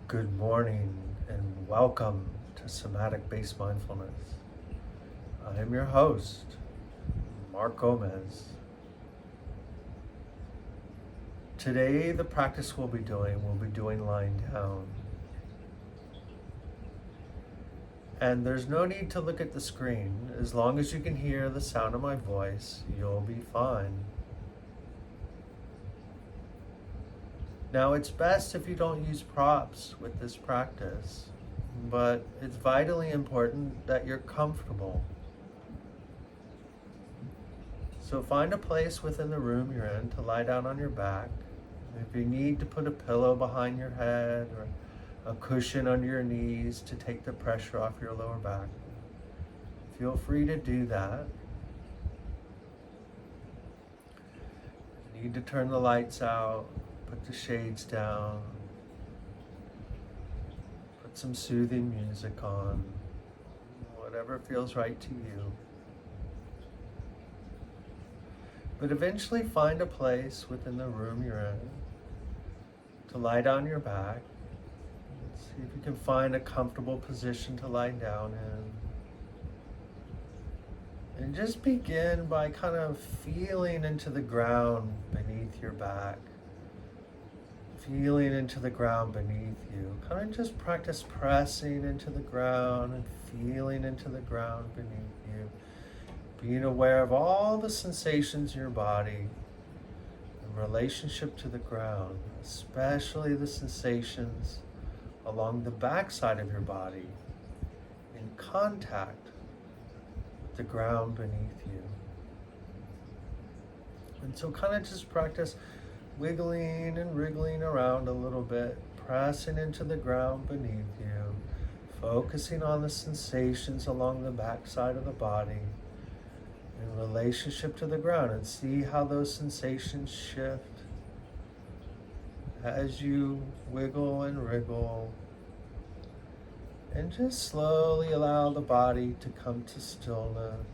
Good morning and welcome to Somatic Based Mindfulness. I am your host, Mark Gomez. Today, the practice we'll be doing lying down. And there's no need to look at the screen. As long as you can hear the sound of my voice, you'll be fine. Now, it's best if you don't use props with this practice, but it's vitally important that you're comfortable. So find a place within the room you're in to lie down on your back. If you need to put a pillow behind your head or a cushion under your knees to take the pressure off your lower back, feel free to do that. If you need to turn the lights out, put the shades down, put some soothing music on, whatever feels right to you. But eventually find a place within the room you're in to lie down your back. See if you can find a comfortable position to lie down in. And just begin by kind of feeling into the ground beneath your back. Feeling into the ground beneath you. Kind of just practice pressing into the ground and feeling into the ground beneath you. Being aware of all the sensations in your body in relationship to the ground, especially the sensations along the backside of your body in contact with the ground beneath you. And so kind of just practice wiggling and wriggling around a little bit, pressing into the ground beneath you, focusing on the sensations along the backside of the body in relationship to the ground, and see how those sensations shift as you wiggle and wriggle, and just slowly allow the body to come to stillness.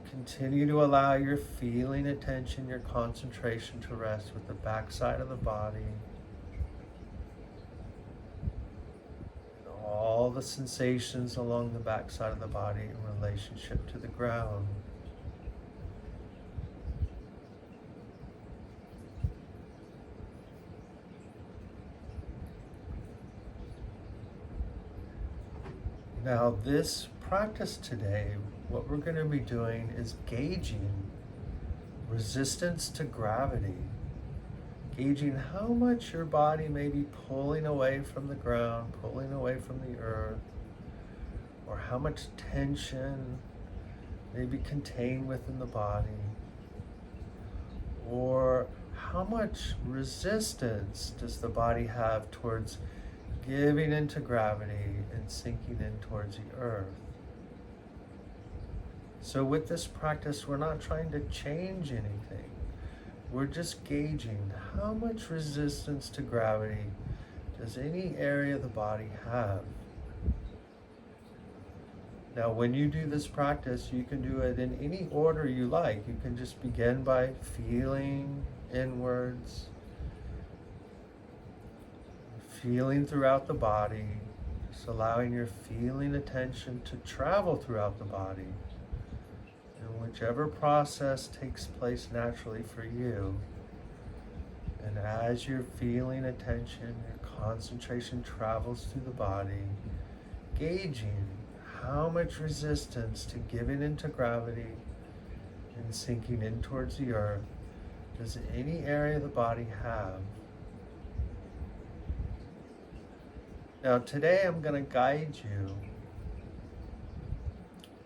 Continue to allow your feeling attention, your concentration to rest with the backside of the body. All the sensations along the backside of the body in relationship to the ground. Now, this practice today, what we're going to be doing is gauging resistance to gravity. Gauging how much your body may be pulling away from the ground, pulling away from the earth, or how much tension may be contained within the body, or how much resistance does the body have towards giving into gravity and sinking in towards the earth. So with this practice, we're not trying to change anything. We're just gauging how much resistance to gravity does any area of the body have. Now, when you do this practice, you can do it in any order you like. You can just begin by feeling inwards, feeling throughout the body, just allowing your feeling attention to travel throughout the body. And whichever process takes place naturally for you. And as your feeling attention, your concentration travels through the body, gauging how much resistance to giving into gravity and sinking in towards the earth does any area of the body have. Now today I'm going to guide you,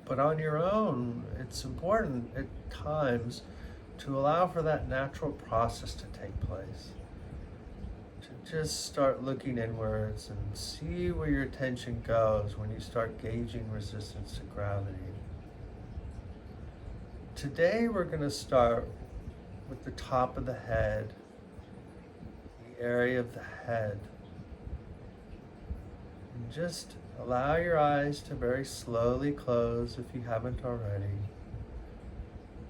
but on your own, it's important at times to allow for that natural process to take place. To just start looking inwards and see where your attention goes when you start gauging resistance to gravity. Today we're going to start with the top of the head, the area of the head. And just allow your eyes to very slowly close if you haven't already.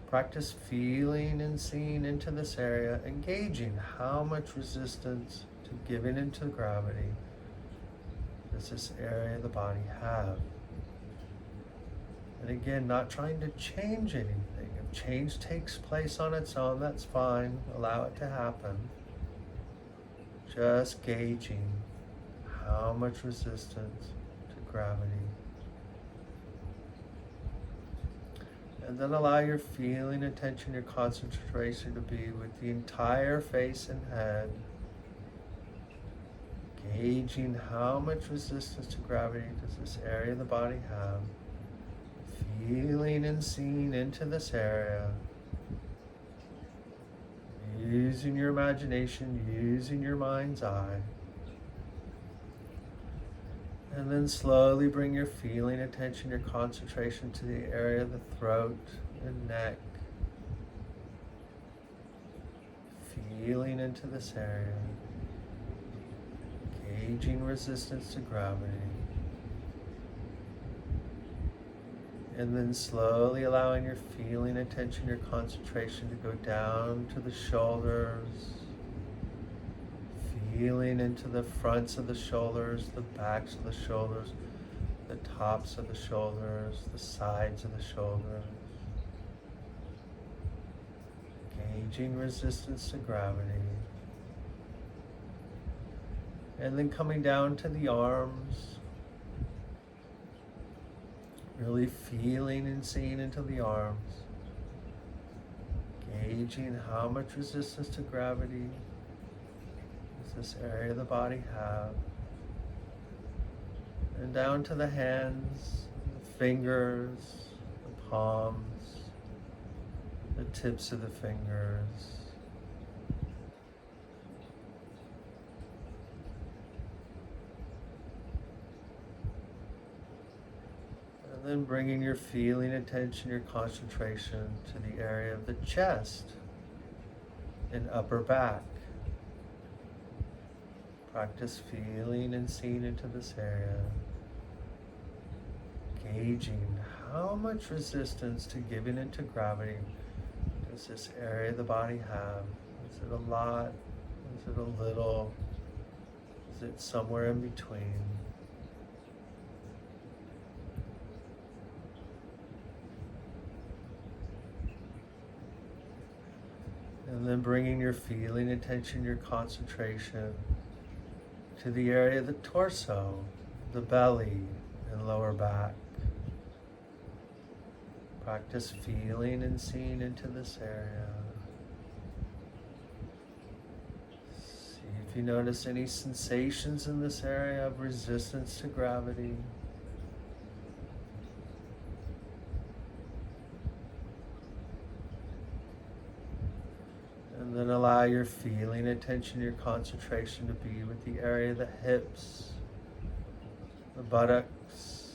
Practice feeling and seeing into this area, engaging how much resistance to giving into gravity does this area of the body have? And again, not trying to change anything. If change takes place on its own, that's fine. Allow it to happen. Just gauging how much resistance to gravity. And then allow your feeling, attention, your concentration to be with the entire face and head. Gauging how much resistance to gravity does this area of the body have. Feeling and seeing into this area. Using your imagination, using your mind's eye. And then slowly bring your feeling, attention, your concentration to the area of the throat and neck. Feeling into this area. Gauging resistance to gravity. And then slowly allowing your feeling, attention, your concentration to go down to the shoulders. Feeling into the fronts of the shoulders, the backs of the shoulders, the tops of the shoulders, the sides of the shoulders. Gauging resistance to gravity. And then coming down to the arms. Really feeling and seeing into the arms. Gauging how much resistance to gravity does this area of the body have. And down to the hands, the fingers, the palms, the tips of the fingers. And then bringing your feeling, attention, your concentration to the area of the chest and upper back. Practice feeling and seeing into this area. Gauging how much resistance to giving into gravity does this area of the body have? Is it a lot? Is it a little? Is it somewhere in between? And then bringing your feeling, attention, your concentration to the area of the torso, the belly, and lower back. Practice feeling and seeing into this area. See if you notice any sensations in this area of resistance to gravity. And then allow your feeling, attention, your concentration to be with the area of the hips, the buttocks,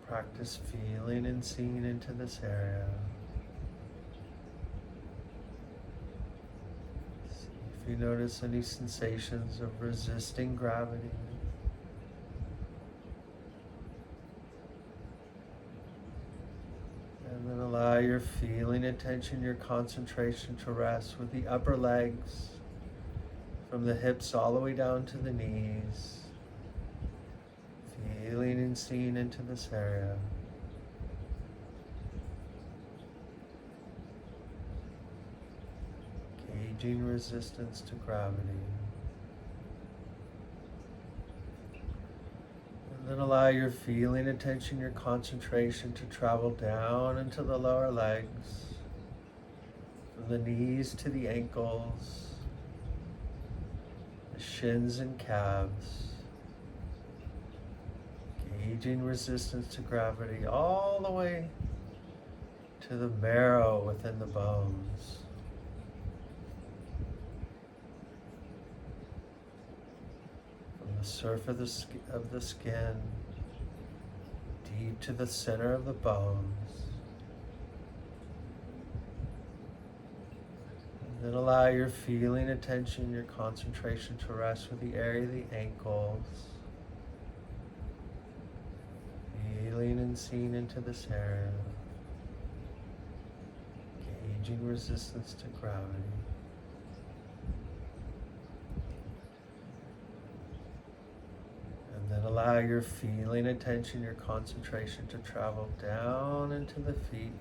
practice feeling and seeing into this area. See if you notice any sensations of resisting gravity. And then allow your feeling, attention, your concentration to rest with the upper legs, from the hips all the way down to the knees. Feeling and seeing into this area. Gauging resistance to gravity. And then allow your feeling, attention, your concentration to travel down into the lower legs, from the knees to the ankles, the shins and calves. Gauging resistance to gravity all the way to the marrow within the bones. From the surface of the skin, deep to the center of the bones. And then allow your feeling, attention, your concentration to rest with the area of the ankles. Feeling and seeing into this area. changing resistance to gravity. And then allow your feeling, attention, your concentration to travel down into the feet,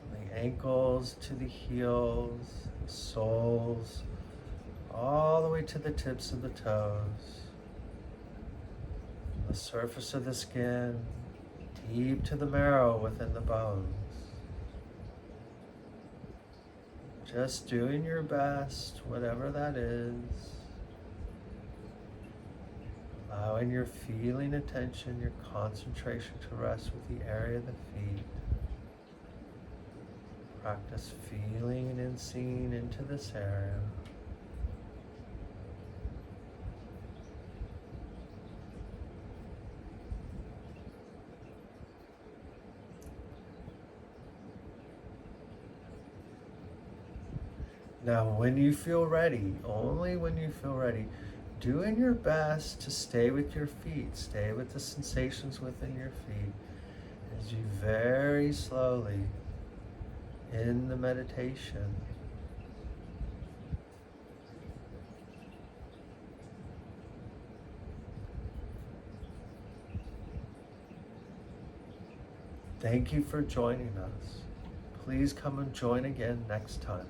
from the ankles to the heels, the soles, all the way to the tips of the toes, the surface of the skin, deep to the marrow within the bones. Just doing your best, whatever that is. Allowing your feeling, attention, your concentration to rest with the area of the feet. Practice feeling and seeing into this area. Now, when you feel ready, only when you feel ready, doing your best to stay with your feet, stay with the sensations within your feet as you very slowly, in the meditation, thank you for joining us. Please come and join again next time.